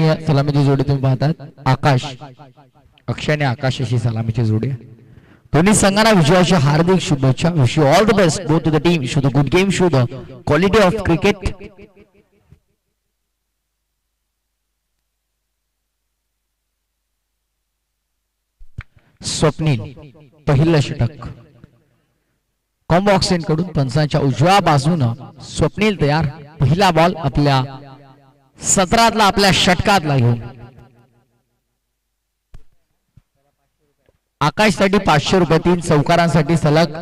आणि सलामीची जोडी तुम्ही पाहतात आकाश, अक्षय आणि आकाश अशी सलामीची जोडी आहे. दोन्ही संघांना विजयाच्या हार्दिक शुभेच्छा. Wish you all the best both to the team. Show the good game, show the quality of cricket. Swapnil पहिलं षटक कॉम्बो ऑक्सेन कडून पंचांच्या उजव्या बाजूनं स्वप्नील तयार. पहिला बॉल आपल्या सत्रातला आपल्या षटकातला घेऊन आकाशसाठी 500 रुपये, 3 चौकारांसाठी सलग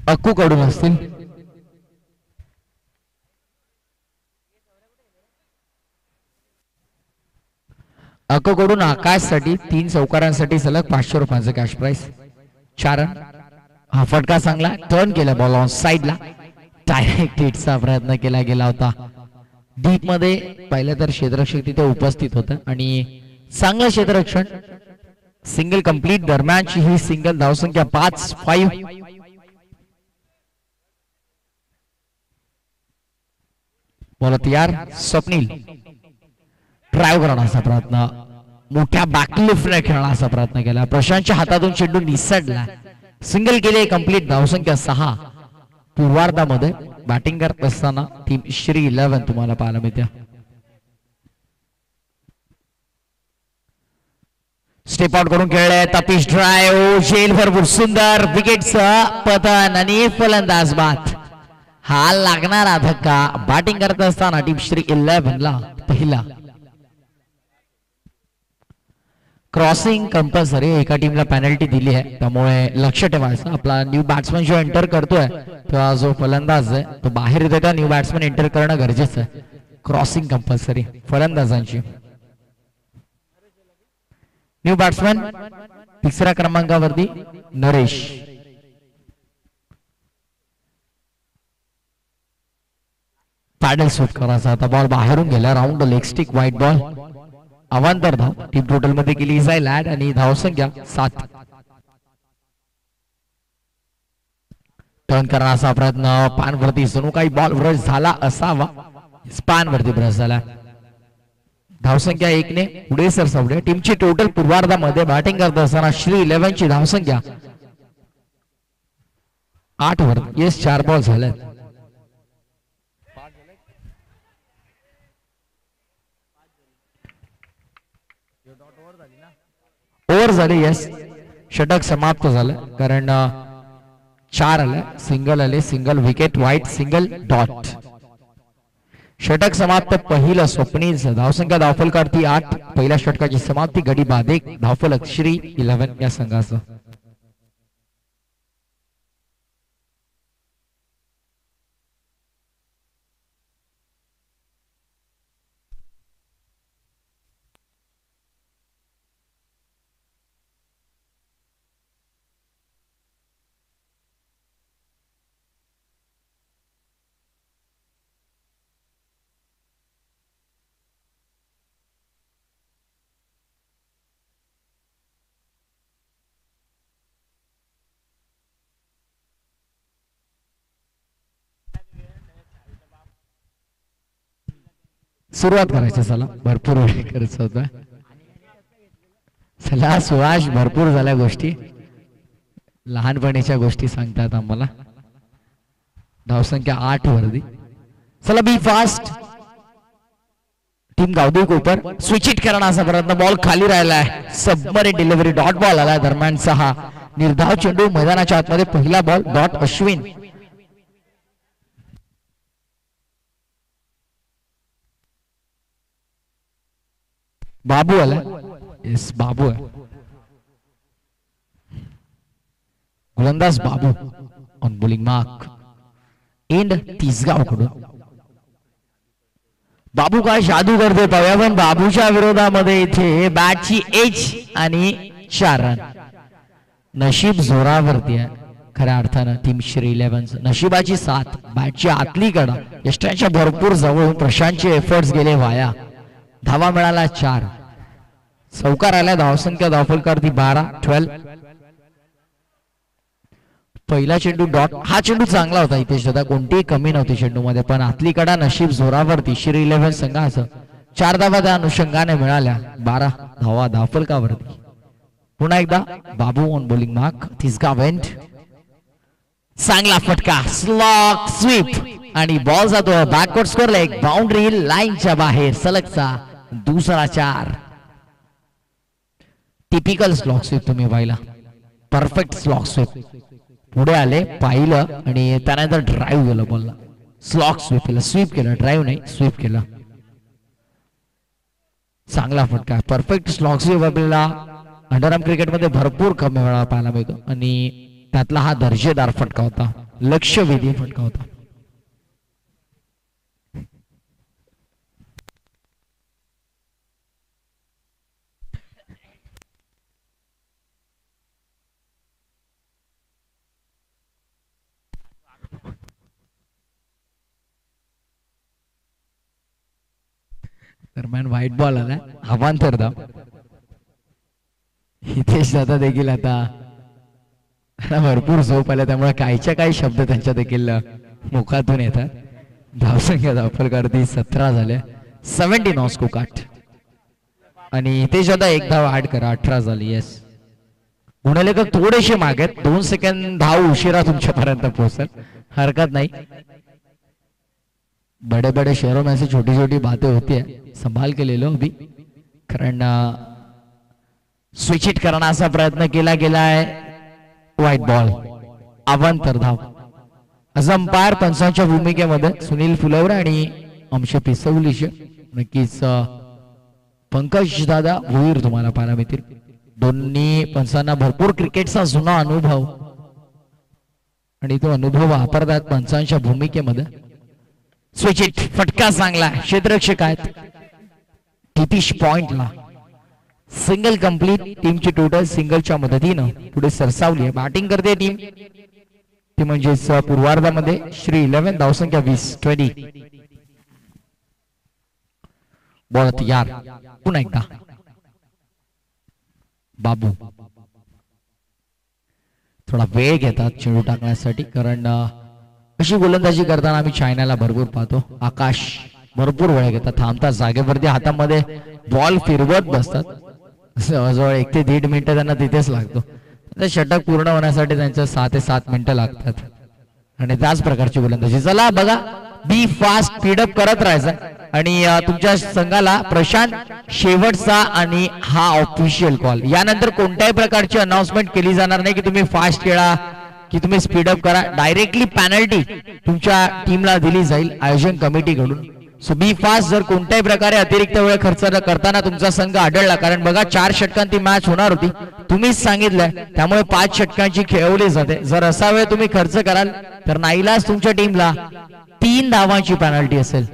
अक्कू कडून असतील. अक्कू कडून आकाशसाठी 3 चौकारांसाठी सलग 500 रुपयांचं कॅश प्राइस. 4 रन. हा फटका चांगला टर्न केला बॉल ऑन साइडला. डायरेक्ट हिटचा प्रयत्न केला गेला होता डीप मध्ये. पाहिलं तर क्षेत्ररक्षक तिथे उपस्थित होतं आणि चांगलं क्षेत्ररक्षण. सिंगल कंप्लीट दरम्यानची ही सिंगल. धावसंख्या 5-5. बॉल तयार. स्वप्नील ड्राइव्ह करण्याचा प्रयत्न, मोठ्या बॅकलिफ्टने खेळण्याचा प्रयत्न केला. प्रशांतच्या हातातून चेंडू निसटला. सिंगल केले कंप्लीट. धावसंख्या 6. पूर्वार्धामध्ये बॅटिंग करत असताना टीम श्री 11 तुम्हाला पाहायला मिळते. स्टेप आउट करून खेळले. तपिश ड्राइव्ह, झेल भरपूर सुंदर. विकेटचं पतन आणि फलंदाज बाद. हा लागणारा धक्का बॅटिंग करत असताना टीम श्री 11 ला पहिला. Crossing compulsory. एका टीमला पेनल्टी दिली आहे त्यामुळे लक्ष ठेवायचं. आपला न्यू बॅट्समन जो एंटर करतोय तेव्हा जो फलंदाज आहे तो बाहेर येतो तेव्हा न्यू बॅट्समन एंटर करणं गरजेचं आहे. क्रॉसिंग कंपल्सरी फलंदाजांची. न्यू बॅट्समन 3ऱ्या क्रमांकावरती नरेश. पॅडल शूट करायचा. आता बॉल बाहेरून गेला. Round leg stick wide ball. अवांतर धाव टीम टोटल मध्ये केली जाईल ऍड आणि धावसंख्या 7. टर्न करण्याचा प्रयत्न. पानवरती जणू काही बॉल ब्रश झाला असावा. स्पॅनवरती ब्रश झाला. धावसंख्या 1 ने पुढे सरसावली. टीमची टोटल पूर्वार्धामध्ये बॅटिंग करत असताना श्री 11 ची धावसंख्या 8 वर. येस 4 बॉल झाले. ओव्हर झाले. येस षटक समाप्त झालं कारण 4 आले, सिंगल आले, single wicket, white, single dot. षटक समाप्त. पहिलं स्वप्नील. धावसंख्या धावफलकावरती 8. पहिल्या षटकाची समाप्ती. गडी बाद 1. धावफलक श्री 11 या संघाचं. सुरुवात करायची. चला भरपूर वेळ करायचं होतं. चला सुहास भरपूर झाल्या गोष्टी. लहानपणीच्या गोष्टी सांगतात आम्हाला. धावसंख्या 8 वरती. चला be fast. Team Gavdev Kopar switch it करण्याचा प्रयत्न. बॉल खाली राहिलाय. Submarine delivery. डॉट बॉल आलाय. दरम्यान 6. निर्धाव चेंडू मैदानाच्या आतमध्ये. पहिला बॉल डॉट. अश्विन. बाबू आला. येस बाबू आहे. गोलंदाज Babu on bowling mark. End Tisgaon कडून. बाबू काय जादू करते पाहूया. पण बाबूच्या विरोधामध्ये इथे बॅटची एज आणि 4 रन. नशीब जोरावरती आहे खऱ्या अर्थानं टीम श्री 11. नशिबाची साथ. बॅटची आतली कडा. यष्टांच्या भरपूर जवळून प्रशांतचे एफर्ट्स गेले वाया. धावा मिळाला 4. चौकार आला. धावसंख्या धावफलकावरती 12. पहिला चेंडू डॉट. हा चेंडू चांगला होता इथे सुद्धा. कोणतीही कमी नव्हती चेंडू मध्ये. पण आतली कडा नशीब जोरावरती श्री 11 संघाचं 4 धावा त्या अनुषंगाने मिळाल्या. 12 धावा धावफलकावरती. पुन्हा एकदा बाबू ऑन बॉलिंग मार्क. 30 वेंट. चांगला फटका स्लॉक स्वीप आणि बॉल जातो बॅकवर्ड स्कोरला एक बाउंड्री लाईनच्या बाहेर. सलगचा दुसरा 4. टिपिकल स्लॉक स्वीप तुम्ही पाहिला. Perfect slog sweep. पुढे आले पाहिलं आणि त्यानंतर ड्राईव्ह केलं बॉलला. स्लॉक स्वीप केलं. स्वीप केलं ड्राईव्ह नाही स्वीप केलं. चांगला फटका परफेक्ट स्लॉक स्वीप आपल्याला अंडरआर्म क्रिकेटमध्ये भरपूर कमी वेळा पाहायला मिळतो आणि त्यातला हा दर्जेदार फटका होता. लक्षवेधी फटका होता. दरम्यान व्हाईट बॉल आला. अवांतर धाव. हितेश दादा देखील आता भरपूर झोप आल्या त्यामुळे काहीच्या काही शब्द त्यांच्या देखील मुखातून येतात. धावसंख्या धावफलकावरती 17 झाल्या. 70 नॉट स्कोर काट आणि हितेश दादा एक धाव ऍड करा. 18 झाली. येस गुणले का थोडेसे मागेत. 2 सेकंद धाव उशिरा तुमच्यापर्यंत पोहोचल. हरकत नाही. बड़े बड़े शहरों में से छोटी छोटी बातें होती है. संभाल के ले लो अभी. कारण स्विच हिट करण्याचा प्रयत्न केला गेलाय. White ball. अवांतर धाव. अंपायर पंचांच्या भूमिकेमध्ये सुनील फुलवरे आणि अंश पिसवलीचे. नक्कीच पंकज दादा भोईर तुम्हाला पाहायला मिळतील. दोन्ही पंचांना भरपूर क्रिकेटचा जुना अनुभव आणि तो अनुभव वापरतात पंचांच्या भूमिकेमध्ये. स्विच हिट फटका चांगला. क्षेत्ररक्षक आहेत नितीश पॉइंटला. Single complete. टीमची टोटल सिंगलच्या मदतीनं पुढे सरसावली आहे. बॅटिंग करते टीम ती म्हणजेच पूर्वार्धामध्ये श्री 11 धावसंख्या 20. बॉल तयार. पुन्हा एकदा बाबू थोडा वेळ घेतात चेंडू टाकण्यासाठी कारण अशी गोलंदाजी करताना आम्ही चायनाला भरपूर पाहतो. आकाश भरपूर वेळ घेतात. थांबतात जागेवरती हातामध्ये बॉल फिरवत बसतात. जवळजवळ 1 ते 1.5 मिनिटं त्यांना तिथेच लागतो. षटक पूर्ण होण्यासाठी त्यांचं 6 ते 7 मिनिटं लागतात आणि त्याच प्रकारची गोलंदाजी. चला बघा बी फास्ट स्पीडअप करत राहायचं आणि तुमच्या संघाला प्रशांत शेवटचा आणि हा ऑफिशियल कॉल. यानंतर कोणत्याही प्रकारची अनाउन्समेंट केली जाणार नाही की तुम्ही फास्ट खेळा की तुम्ही स्पीडअप करा. डायरेक्टली पेनल्टी तुमच्या टीमला दिली जाईल आयोजन कमिटीकडून. सो बी फास्ट. जर कोणत्याही प्रकारे अतिरिक्त वेळ खर्च करताना तुमचा संघ आढळला कारण बघा 4 षटकांची मॅच होणार होती तुम्हीच सांगितलंय त्यामुळे 5 षटकांची खेळवली जाते. जर असा वेळ तुम्ही खर्च कराल तर नाईलाज तुमच्या टीमला 3 धावांची पेनल्टी असेल.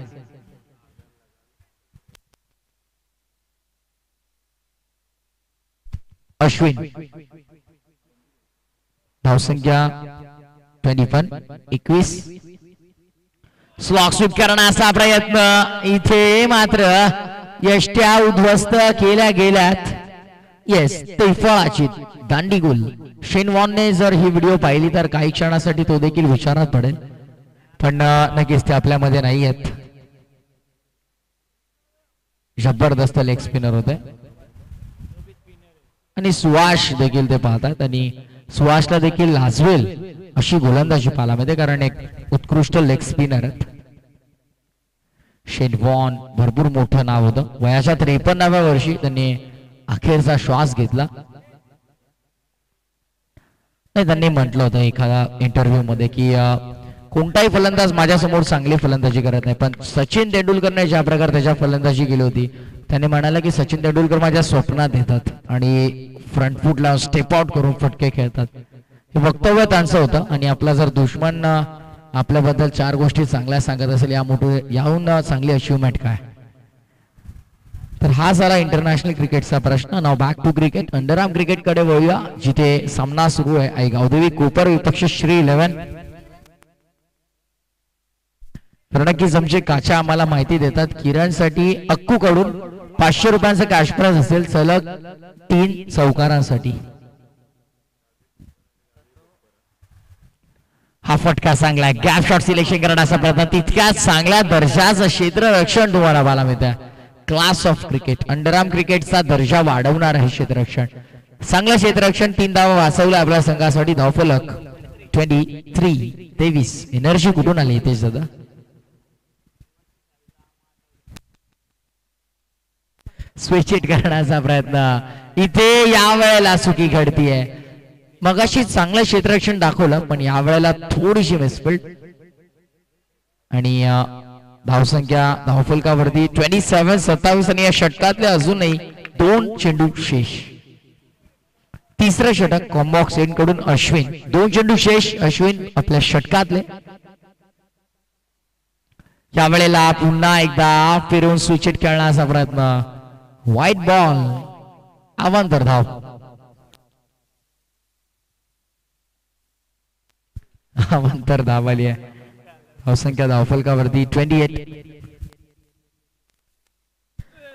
अश्विन धावसंख्या 21. स्लॉक स्वीप करण्याचा प्रयत्न. इथे मात्र यष्ट्या उद्ध्वस्त केल्या गेल्यात. येस तैफळाची दांडी गोल. शेन वॉनने जर ही व्हिडिओ पाहिली तर काही क्षणासाठी तो देखील विचारात पडेल पण नक्कीच ते आपल्यामध्ये नाही आहेत. जबरदस्त लेग स्पिनर होते आणि सुहास देखील ते पाहतात आणि सुहासला देखील लाजवेल अशी गोलंदाजी पाहायला मिळते कारण एक उत्कृष्ट लेग स्पिनर आहेत. शेन वॉन भरपूर मोठं नाव होतं. वयाच्या 53व्या वर्षी त्यांनी अखेरचा श्वास घेतला. त्यांनी म्हटलं होतं एखाद्या इंटरव्ह्यू मध्ये की कोणताही फलंदाज माझ्या समोर चांगली फलंदाजी करत नाही पण सचिन तेंडुलकरने ज्या प्रकारे त्याच्या फलंदाजी केली होती त्याने म्हणाला की सचिन तेंडुलकर माझ्या स्वप्नात येतात आणि फ्रंट फुटला स्टेप आउट करून फटके खेळतात. हे वक्तव्य त्यांचं होतं आणि आपला जर दुश्मन आपल्याबद्दल 4 गोष्टी चांगल्या सांगत असेल याहून चांगली अचिव्हमेंट काय. तर हा झाला इंटरनॅशनल क्रिकेटचा प्रश्न. नाव back to cricket. Underarm cricket कडे वळूया जिथे सामना सुरू आहे. आई गावदेवी कोपर विपक्ष श्री 11. तर नक्कीच आमचे काचा आम्हाला माहिती देतात किरणसाठी अक्कू कडून 500 रुपयांचं कॅश प्राइज असेल सलग 3 चौकारांसाठी. हा फटका चांगला. गॅप शॉट सिलेक्शन करण्याचा प्रयत्न. तितक्याच चांगल्या दर्जाचं क्षेत्ररक्षण तुम्हाला पाहायला मिळतं. क्लास ऑफ क्रिकेट, अंडरआर्म क्रिकेटचा दर्जा वाढवणार आहे क्षेत्ररक्षण. चांगलं क्षेत्ररक्षण, 3 धावा वाचवलं आपल्या संघासाठी. धावफलक 23. एनर्जी कुठून आली इथे दादा? स्विच हिट करण्याचा प्रयत्न इथे या वेळेला चुकी घडतीये. मगाशी चांगलं क्षेत्ररक्षण दाखवलं पण या वेळेला थोडीशी मिसफिल्ड आणि धावसंख्या धावफलकावरती 27 आणि या षटकातले अजूनही 2 चेंडू शेष. तिसरं षटक कॉम्बॉक्स एंड कडून अश्विन. 2 चेंडू शेष अश्विन आपल्या षटकातले. या वेळेला पुन्हा एकदा फिरून स्विच हिट खेळण्याचा प्रयत्न. व्हाईट बॉल, अवांतर धाव. अवांतर धाव आली आहे. धावसंख्या धावफलकावरती 28.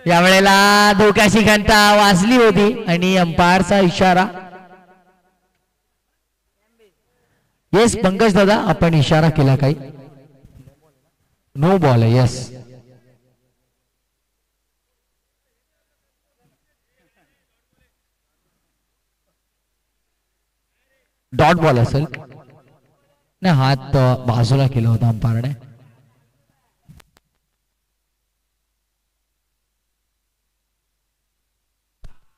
या वेळेला धोक्याची घंटा वाजली होती आणि अंपायरचा इशारा. येस पंकज दादा, आपण इशारा केला काही? नो बॉल आहे. येस, डॉट बॉल असेल. नाही, हात बाजूला केला होता अंपायरने.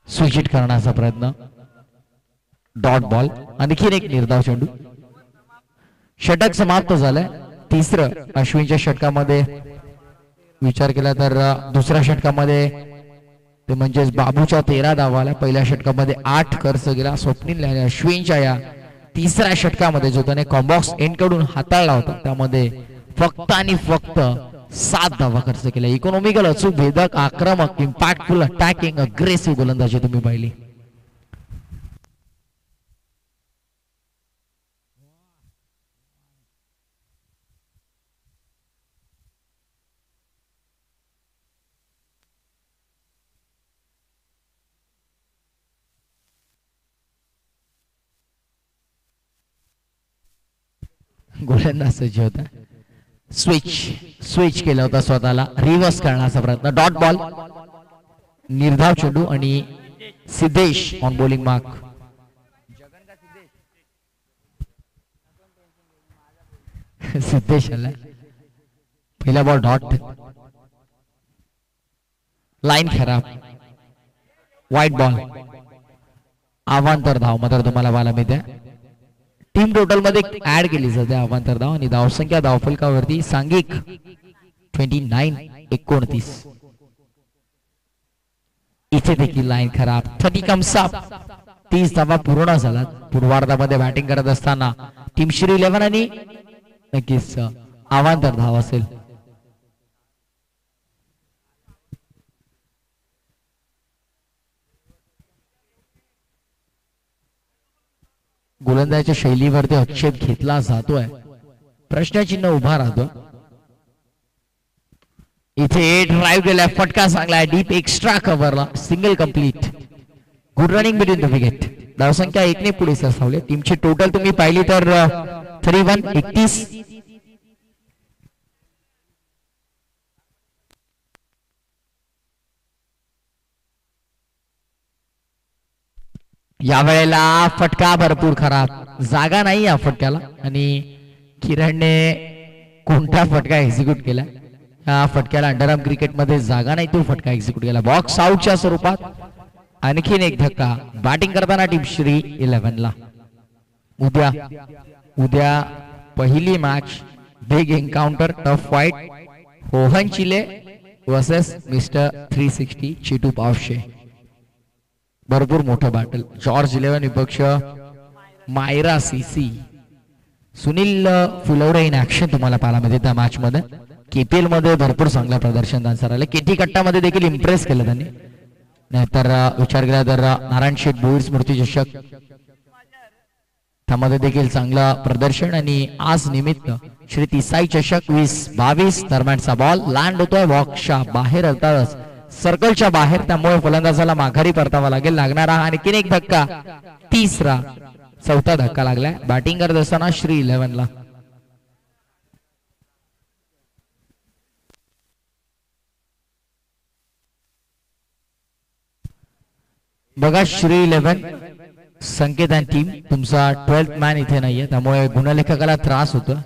स्विच हिट करण्याचा प्रयत्न. डॉट बॉल, आणखीन एक निर्धाव चेंडू. षटक समाप्त झालंय. तिसरं अश्विनच्या षटकामध्ये विचार केला तर दुसऱ्या षटकामध्ये ते म्हणजेच बाबूच्या 13 धावा. पहिल्या षटकामध्ये 8 खर्च गेला स्वप्नील आणि अश्विनच्या या तिसऱ्या षटकामध्ये जो त्याने कॉम्बॉक्स एंड कडून हाताळला होता त्यामध्ये फक्त आणि फक्त 7 धावा खर्च केल्या. इकॉनॉमिकल, अचूक, भेदक, आक्रमक, इम्पॅक्टफुल, अटॅकिंग, अग्रेसिव्ह गोलंदाजी तुम्ही पाहिली. गोलंदाज सज्ज होता. स्विच केला होता स्वतःला, रिव्हर्स करण्याचा प्रयत्न. डॉट बॉल, निर्धाव चेंडू आणि Siddhesh on bowling mark. Siddhesh आला. पहिला बॉल डॉट. लाईन खराब. व्हाईट बॉल, अवांतर धाव मात्र तुम्हाला पाहायला मिळते. टीम टोटल मध्ये ऍड केली जाते अवांतर धाव आणि धावसंख्या धावफलकावरती सांघिक 29. इथे देखील लाईन खराब. 30 कम्स अप. 30 धावा पूर्ण झाला. पूर्वार्धामध्ये बॅटिंग करत असताना टीम श्री 11 आणि नक्कीच अवांतर धाव असेल. गोलंदाजाच्या शैलीवरती आक्षेप घेतला जातोय. प्रश्नचिन्ह उभा राहतो. इथे ड्राईव्ह केलाय, फटका चांगलाय, डीप एक्स्ट्रा कव्हरला, single complete. Good running between the wicket. धावसंख्या 1 ने पुढे सरसावली. टीमची टोटल तुम्ही पाहिली तर 31. या वेळेला फटका भरपूर खराब. जागा नाही या फटक्याला आणि किरणने कोणता फटका एक्झिक्यूट केला? या फटक्याला अंडरआर्म क्रिकेटमध्ये जागा नाही, तो फटका एक्झिक्यूट केला बॉक्स आउटच्या स्वरूपात. आणखीन एक धक्का. बॅटिंग करताना टीम श्री 11 ला. उद्या पहिली match, big encounter, tough fight. Rohan Chile versus mister 360 Chitu Pawshe. भरपूर मोठं बॅटल. जॉर्ज 11 विपक्ष Maira CC. Sunil Phulwade in action तुम्हाला पाहायला मिळते त्या मॅच मध्ये. केपीएल मध्ये भरपूर चांगलं प्रदर्शन त्यांचं राहिलं. केटी कट्टामध्ये देखील इम्प्रेस केलं त्यांनी. नाहीतर विचार केला तर नारायण शेठ भोईर स्मृती चषक त्यामध्ये देखील चांगलं प्रदर्शन. आणि आज निमित्त श्री तिसाई चषक 20-22 दरम्यानचा बॉल लँड होतोय बॉक्सच्या बाहेर, अर्थातच सर्कलच्या बाहेर. त्यामुळे फलंदाजाला माघारी परतावा लागेल. लागणारा आणखीन एक धक्का, तिसरा, चौथा धक्का लागलाय बॅटिंग करत असताना श्री 11 ला. बघा श्री 11 संकेत आणि टीम तुमचा 12th मॅन इथे नाहीये त्यामुळे गुणलेखकाला त्रास होतो.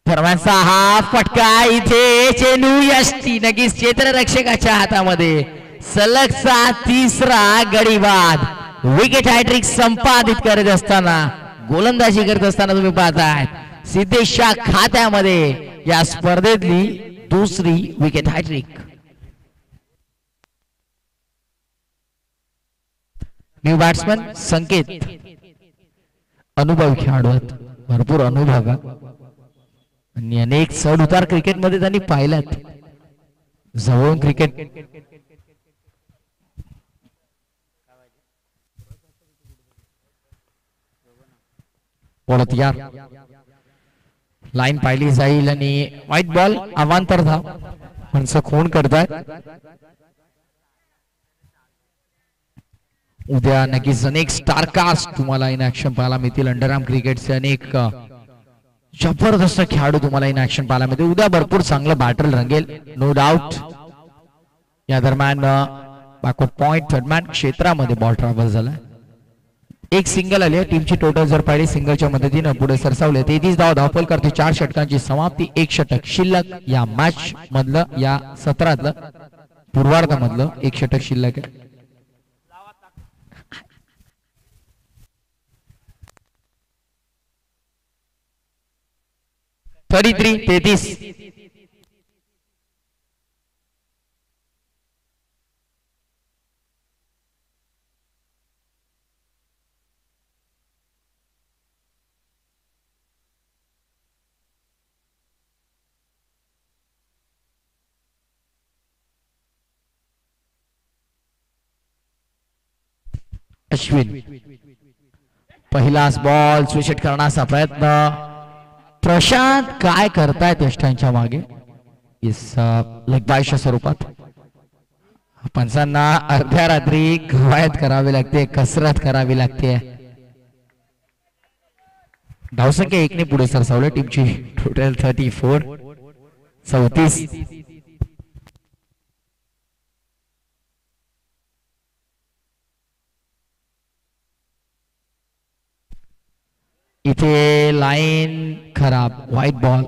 सर्वांचा हा फटका इथे चेंडू यष्टी नक्कीच क्षेत्ररक्षकाच्या हातामध्ये सलगचा तिसरा गडीबाद. विकेट हॅट्रिक संपादित करत असताना गोलंदाजी करत असताना तुम्ही पाहताय सिद्धेशच्या खात्यामध्ये या स्पर्धेतली दुसरी विकेट हॅट्रिक. न्यू बॅट्समन संकेत अनुभवी खेळाडू भरपूर अनुभव आणि अनेक चढ उतार क्रिकेट मध्ये त्यांनी पाहिल्यात जवळून क्रिकेट. बोलत यार लाईन पाहिली जाईल आणि व्हाईट बॉल अवांतर धाव म्हणजे खून करताय. उद्या नक्कीच अनेक स्टारकास्ट तुम्हाला इन ऍक्शन पाहायला मिळतील. अंडरआर्म क्रिकेटचे अनेक जबरदस्त खेळाडू तुम्हाला इन ऍक्शन पाहायला मिळतील. उद्या भरपूर चांगलं बॅटल रंगेल नो डाऊट. या दरम्यान बॅकवर्ड पॉइंट थर्डमॅन क्षेत्रामध्ये बॉल ट्रॅव्हल झाला. एक सिंगल आली आहे. टीमची टोटल जर पाहिली सिंगलच्या मदतीनं पुढे सरसावले 33 धाव धावफल करते. 4 षटकांची समाप्ती. 1 षटक शिल्लक या मॅच मधलं या सत्रातलं पूर्वार्धामधलं 1 षटक शिल्लक आहे. तरी 33 अश्विन पहिलाच बॉल स्विचट करण्याचा प्रयत्न. प्रशांत काय करतायत यष्टांच्या मागे लेग बायच्या स्वरूपात. पंचांना अर्ध्या रात्री कवायत करावी लागते कसरत करावी लागते. धावसंख्या 1 ने पुढे सरसावले टीमची टोटल 34 34. इथे लाईन खराब व्हाईट बॉल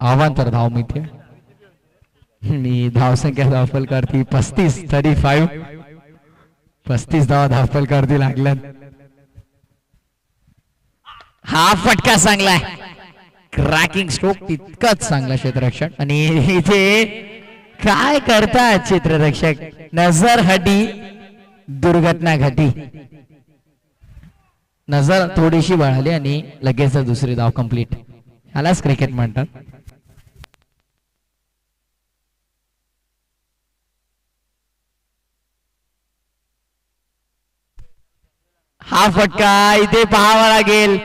अवांतर धाव मिळते. मी धावसंख्या धावफल करती 35 35 35 धाव धावफल करती लागल्यात. हा फटका चांगला आहे. क्रॅकिंग स्ट्रोक तितकंच चांगला क्षेत्ररक्षण. आणि इथे काय करतात क्षेत्ररक्षक नजर हटी दुर्घटना घटी. नजर थोडीशी वळाली आणि लगेच दुसरी धाव कंप्लीट. यालाच क्रिकेट म्हणतात. हा फटका इथे पाहावा लागेल.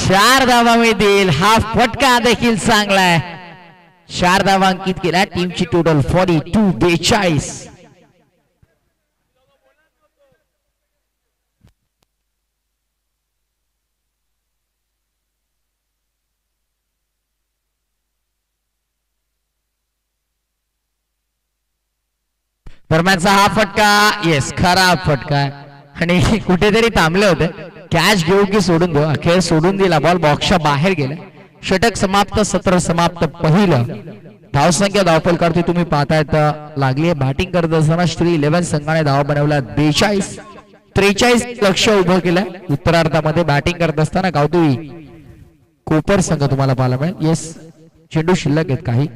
4 धावा मिळतील. हा फटका देखील चांगला आहे. 4 धावा अंकित केला. टीमची टोटल 42 42. दरम्यानचा हा फटका येस खराब फटका आणि कुठेतरी थांबले होते. कॅच घेऊ की सोडून देऊ. अखेर सोडून दिला. बॉल बॉक्सच्या बाहेर गेला. षटक समाप्त. सत्र समाप्त. पहिलं धावसंख्या धावफल करते तुम्ही पाहतायत लागली. बॅटिंग करत असताना श्री 11 संघाने धाव बनवला 42. 43 लक्ष उभं केलं. उत्तरार्धामध्ये बॅटिंग करत असताना गावतोळी कोपर संघ तुम्हाला पाहायला मिळेल. येस चेंडू शिल्लक आहेत काही.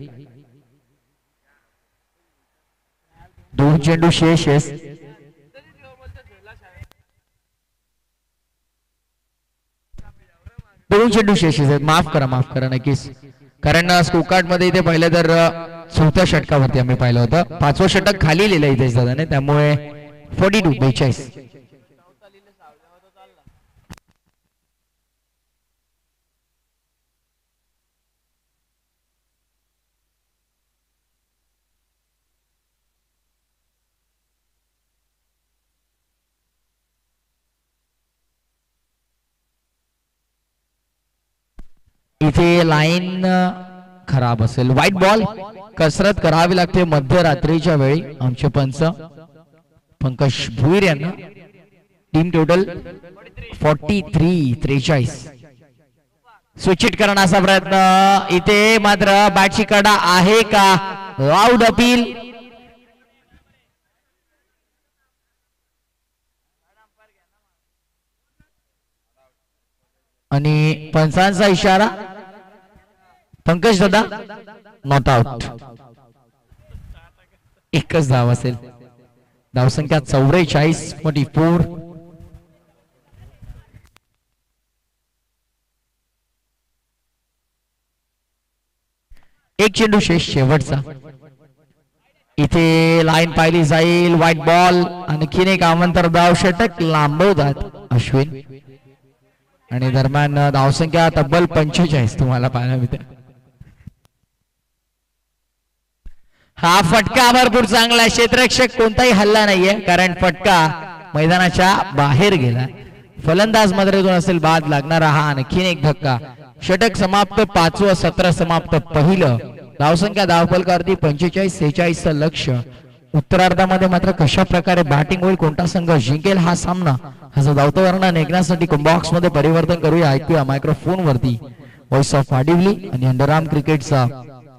2 चेंडू शेष येस. दोन चेंडू शेष आहेत. माफ करा नक्कीच. कारण स्कोकार्ड मध्ये इथे पाहिलं तर 4थ्या षटकावरती आम्ही पाहिलं होतं. 5वं षटक खाली लिहिलं इथे दादाने. त्यामुळे 42 42. इथे लाईन खराब असेल. White ball. कसरत करावी लागते मध्यरात्रीच्या वेळी. आमचे पंच पंकज भुईर यांना. Team total 43-43. स्विच इट करण्याचा प्रयत्न. इथे मात्र बॅटची कडा आहे का. Loud appeal. आणि पंचांचा इशारा. पंकज दादा नॉट आउट. एकच धाव असेल. धावसंख्या 44-44. एक चेंडू शेवटचा. इथे लाईन पाहिली जाईल. White ball. आणखीन एक आमंत्र धाव. षटक लांबवतात अश्विन. आणि दरम्यान धावसंख्या तब्बल 45 तुम्हाला पाहायला मिळते. हा फटका भरपूर चांगला. क्षेत्ररक्षक कोणताही हल्ला नाहीये कारण फटका मैदानाच्या बाहेर गेला. फलंदाज मधून असेल बाद लागणारा हा आणखीन एक धक्का. षटक समाप्त. 5वं सत्र समाप्त. पहिलं. धावसंख्या धावफलकावरती 45-46 लक्ष. उत्तरार्धामध्ये मात्र कशा प्रकारे बॅटिंग होईल, कोणता संघ जिंकेल हा सामना, ह्याचं धावतं वर्णन ऐकण्यासाठी बॉक्स मध्ये परिवर्तन करूया. ऐकूया मायक्रोफोन वरती व्हॉइस ऑफ आडिवली आणि अंडरआर्म क्रिकेटचा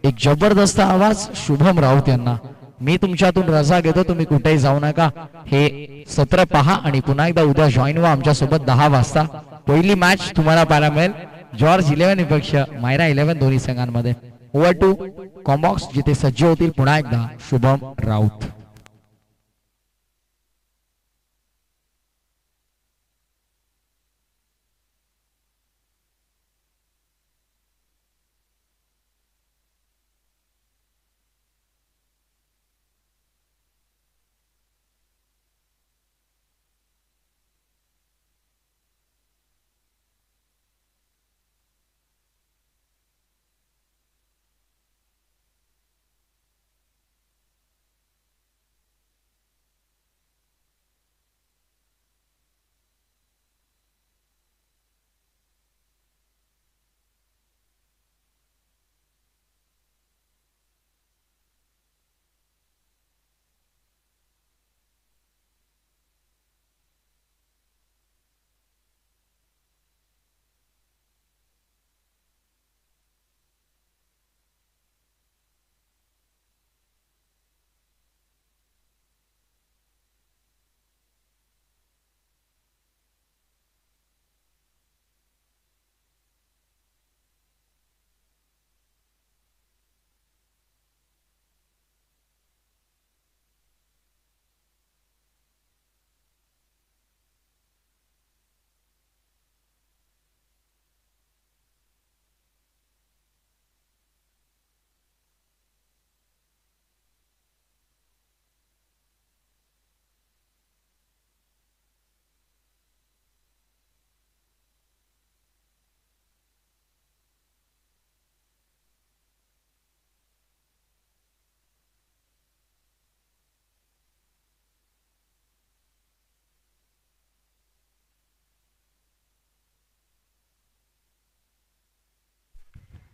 एक जबरदस्त आवाज शुभम राऊत यांना. मी तुमच्यातून रजा घेतो, तुम्ही कुठेही जाऊ नका. हे सत्र पहा आणि पुन्हा एकदा उद्या जॉईन व्हा आमच्या सोबत 10 वाजता. पहिली मॅच तुम्हाला पाहायला मिळेल जॉर्ज 11 विपक्ष मायरा 11 दोन्ही संघांमध्ये. ओव्हर टू कॉम्बॉक्स जिथे सज्ज होतील पुन्हा एकदा शुभम राऊत.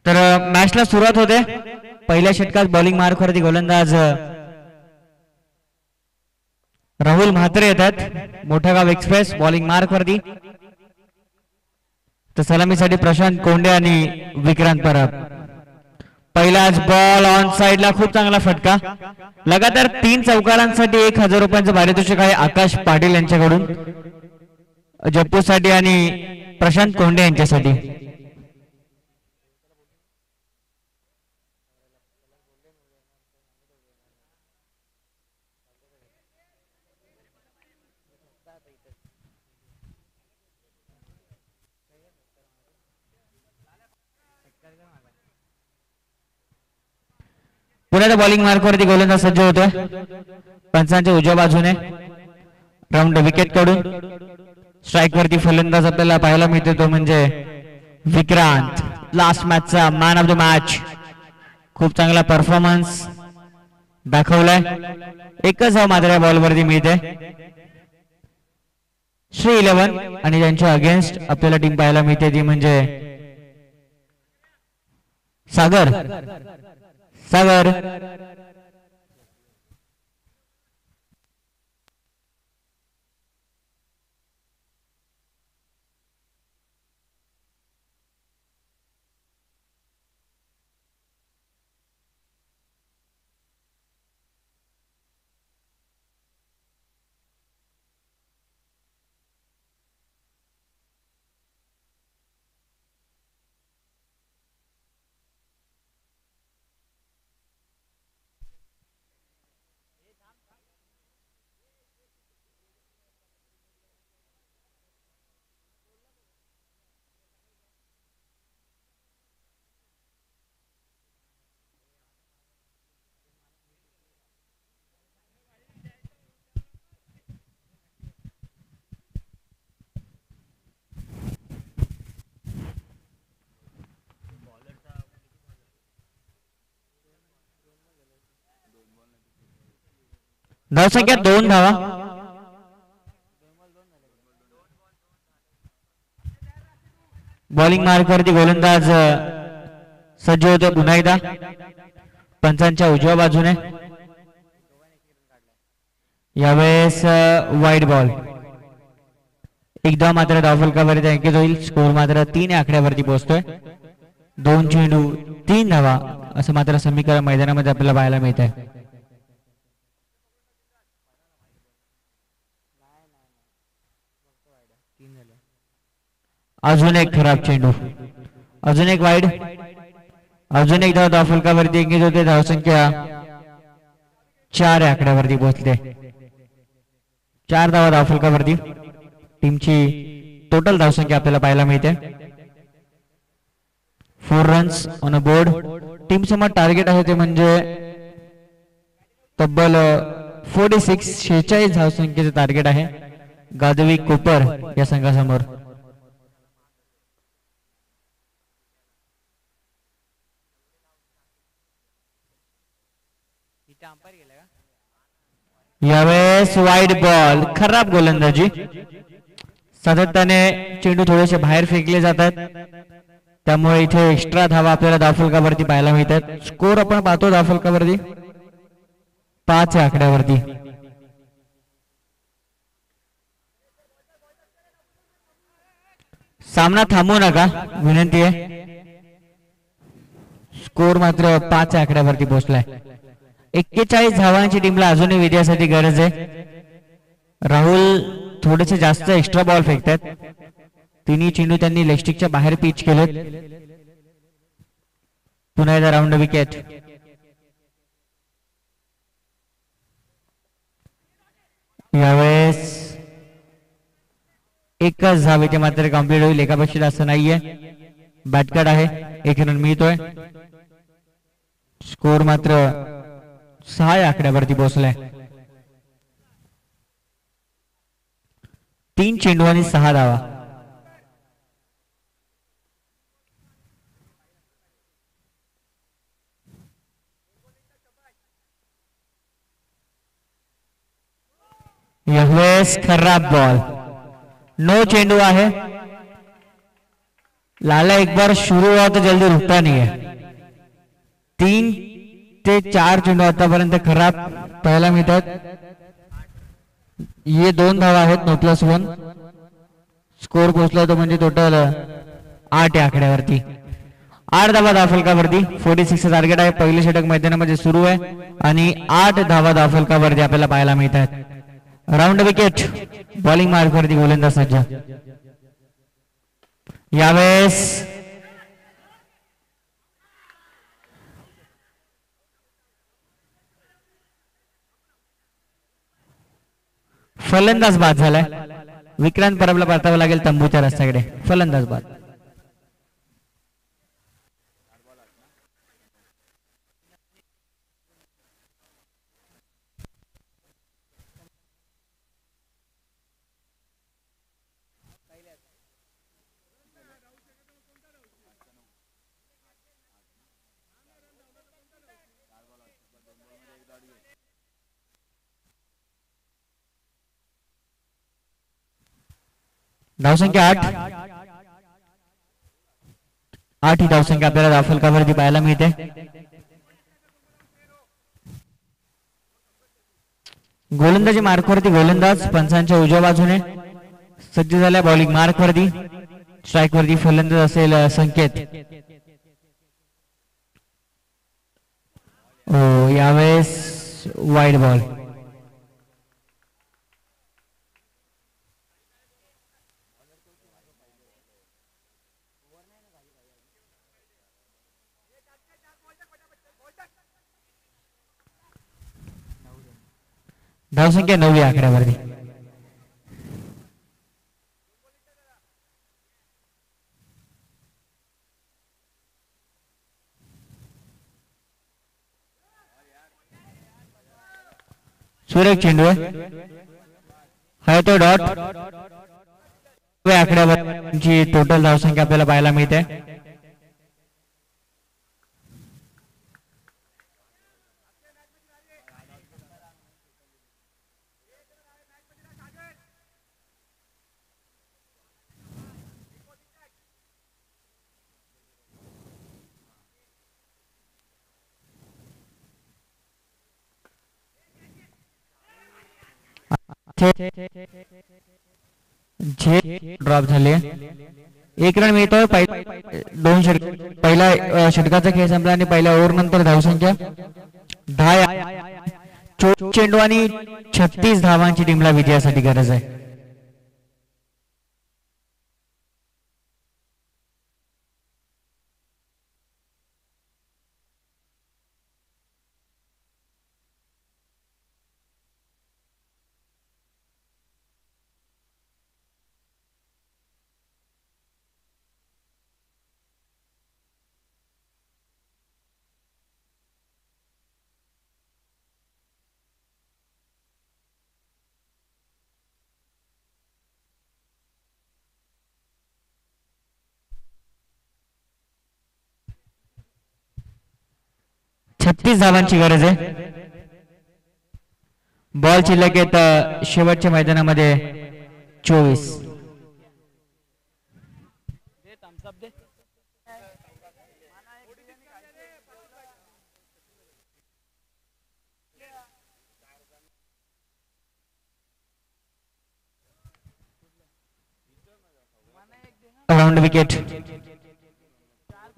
तर मॅचला सुरुवात होते. पहिल्या षटकात बॉलिंग मार्कवरती गोलंदाज राहुल म्हात्रे येतात. मोठेगाव एक्सप्रेस बॉलिंग मार्कवरती. तर सलामीसाठी प्रशांत कोंडे आणि विक्रांत परब. पहिलाच बॉल ऑन साइडला खूप चांगला फटका. लगातार 3 चौकारांसाठी 1000 रुपयांचं पारितोषिक आहे आकाश पाटील यांच्याकडून जप्पूसाठी आणि प्रशांत कोंडे यांच्यासाठी. पुण्याला बॉलिंग मार्कवरती गोलंदाज सज्ज होतोय. पंचांच्या उजव्या बाजूने राऊंड विकेट कडून स्ट्राइक वरती फलंदाज आपल्याला पाहायला मिळतो तो म्हणजे विक्रांत. लास्ट मॅचचा मॅन ऑफ द मॅच. खूप चांगला परफॉर्मन्स दाखवलाय. एकच धाव मात्र या बॉलवरती मिळते. श्री 11 आणि त्यांच्या अगेन्स्ट आपल्याला टीम पाहायला मिळते ती म्हणजे सागर सागर धावसंख्या 2 धावा. बॉलिंग मार्कवरती गोलंदाज सज्ज होते पुन्हा एकदा पंचांच्या उजव्या बाजूने. यावेळेस वाईड बॉल. एकदा मात्र धावफलकावरती अंकित होईल. स्कोर मात्र 3 आकड्यावरती पोहोचतोय. 2 चेंडू 3 धावा असं मात्र समीकरण मैदानामध्ये आपल्याला पाहायला मिळत आहे. अजून एक खराब चेंडू. अजून एक वाईड. अजून एक धाव धावफलकावरती अंकित होते. धावसंख्या 4 आकड्यावरती पोहोचते. 4 धावा धावफलकावरती. टीमची टोटल धावसंख्या आपल्याला पाहायला मिळते. 4 runs on a board. Team समोर टार्गेट आहे ते म्हणजे तब्बल 46 धावसंख्येचे टार्गेट आहे गादवी कोपर या संघासमोर. यावेळेस वाईड बॉल. खराब गोलंदाजी. सातत्याने चेंडू थोडेसे बाहेर फेकले जातात त्यामुळे इथे एक्स्ट्रा धावा आपल्याला धावफलकावरती पाहायला मिळतात. स्कोर आपण पाहतो धावफलकावरती 5 आकड्यावरती. सामना थांबवू नका विनंती आहे. स्कोर मात्र 5 आकड्यावरती पोहोचलाय. 41 धावांची टीमला अजूनही विजयासाठी गरज आहे. राहुल थोडेसे जास्त एक्स्ट्रा बॉल फेकतात. तिन्ही चेंडू त्यांनी लेगस्टिकच्या बाहेर पिच केलेत. पुन्हा एकदा राऊंड विकेट. यावेळेस एकच धाव इथे मात्र कम्प्लीट होईल. एकापेक्षा जास्त नाहीये. बॅटकट आहे. 1 रन मिळतोय. स्कोर मात्र 6 आकड्यावरती पोहोचलाय. 3 चेंडू आणि 6 धावा. यावेळेस खराब बॉल. नो चेंडू आहे. लाला एक बार शुरू हुआ तो जल्दी रुकता नहीं है. 3 ते 4 चेंडू आतापर्यंत खराब पाहायला मिळतात. ये 2 धावा आहेत. No plus 1. स्कोर पोहोचला तो म्हणजे टोटल 8 आकड्यावरती. 8 धावा धावफलकावरती. 46 टार्गेट आहे. पहिले षटक मैदानामध्ये सुरू आहे आणि 8 धावा धावफलकावरती आपल्याला पाहायला मिळतात. Round wicket. बॉलिंग मार्कवरती गोलंदाज सज्ज. यावेळेस फलंदाज बाद झालाय. विक्रांत परबला परतावं लागेल तंबूच्या रस्त्याकडे. फलंदाज बाद. धावसंख्या 8. 8 ही धावसंख्या आपल्याला धावफलकावरती पाहायला मिळते. गोलंदाजी मार्कवरती गोलंदाज पंचांच्या उजव्या बाजूने सज्ज झाल्या. बॉलिंग मार्कवरती स्ट्राईक वरती फलंदाज असेल संकेत. यावेळेस वाईड बॉल. धावसंख्या 9 या आकड्यावरती. सुरेख चेंडू आहे तो डॉट. आकड्यावरची टोटल धावसंख्या आपल्याला पाहायला मिळते. ड्रॉप झाले. 1 रन मिळतोय. पहिला षटकाचा खेळ संपला आणि पहिल्या ओव्हर नंतर धावसंख्या 10. चेंडू आणि 36 धावांची टीमला विजयासाठी गरज आहे. छत्तीस धावांची गरज आहे. बॉल शिल्लक आहेत शेवटच्या मैदानामध्ये 24. Round wicket.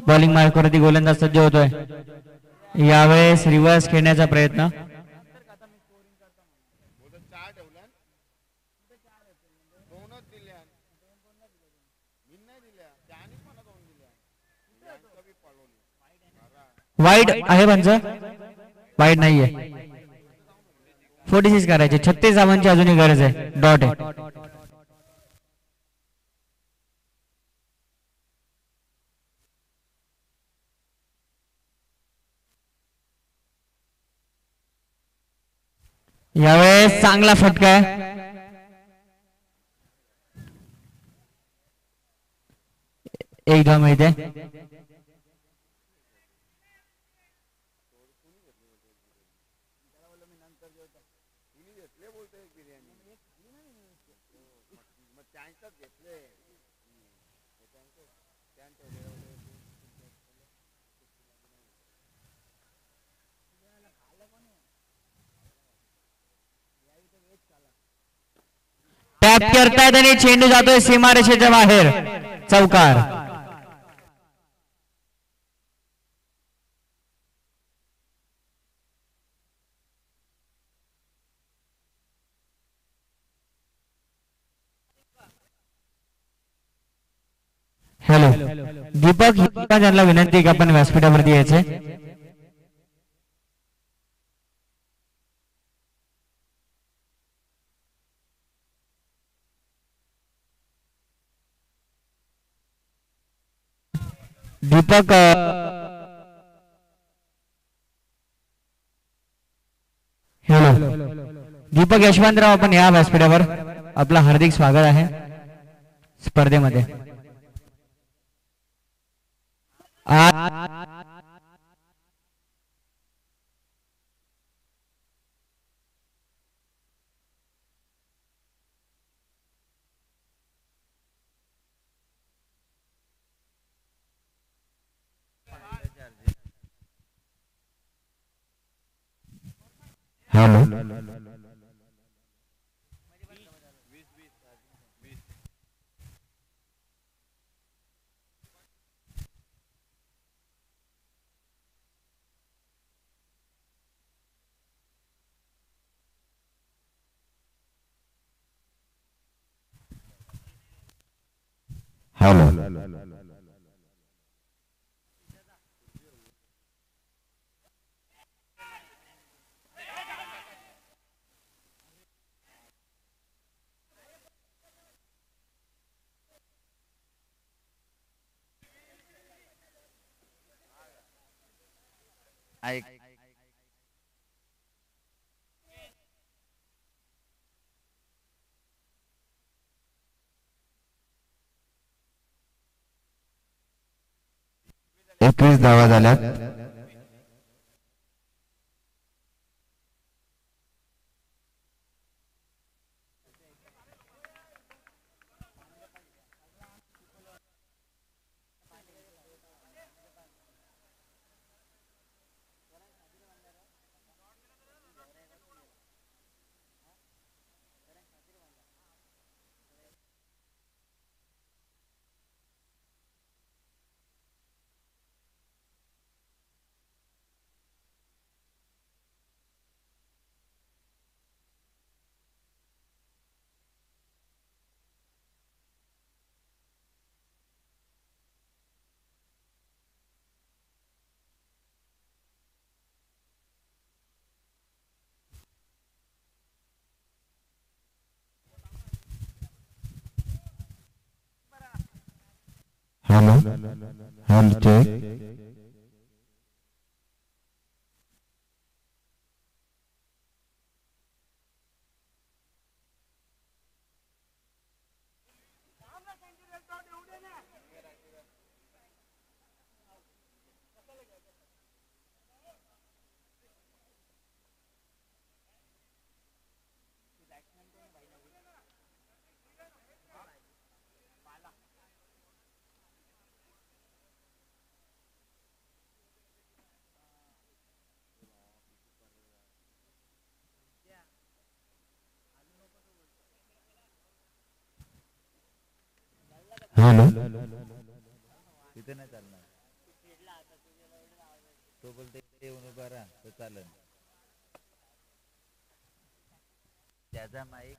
बॉलिंग मार्कवरती गोलंदाज सज्ज होतोय. यावेळेस रिव्हर्स खेळण्याचा प्रयत्न. वाईड आहे पंच. वाईड नाहीये. 46 करायचे. 36 धावांची अजूनही गरज आहे. डॉट आहे. यावेळेस चांगला फटका. 1 धाव मिळते. टॅप करतायत आणि चेंडू जातोय सीमारेषेच्या बाहेर. चौकार. हॅलो दीपक यांना विनंती की आपण व्यासपीठावरती यायचे. दीपक हॅलो दीपक यशवंतराव आपण या व्यासपीठावर. आपलं हार्दिक स्वागत आहे स्पर्धेमध्ये. हॅलो हॅलो ऐक एकवीस धावा झाल्यात. Hello hello check. हॅलो तिथे नाही चालणार. तो बोलते येऊन उभा राहा तर चालेल. त्याचा माईक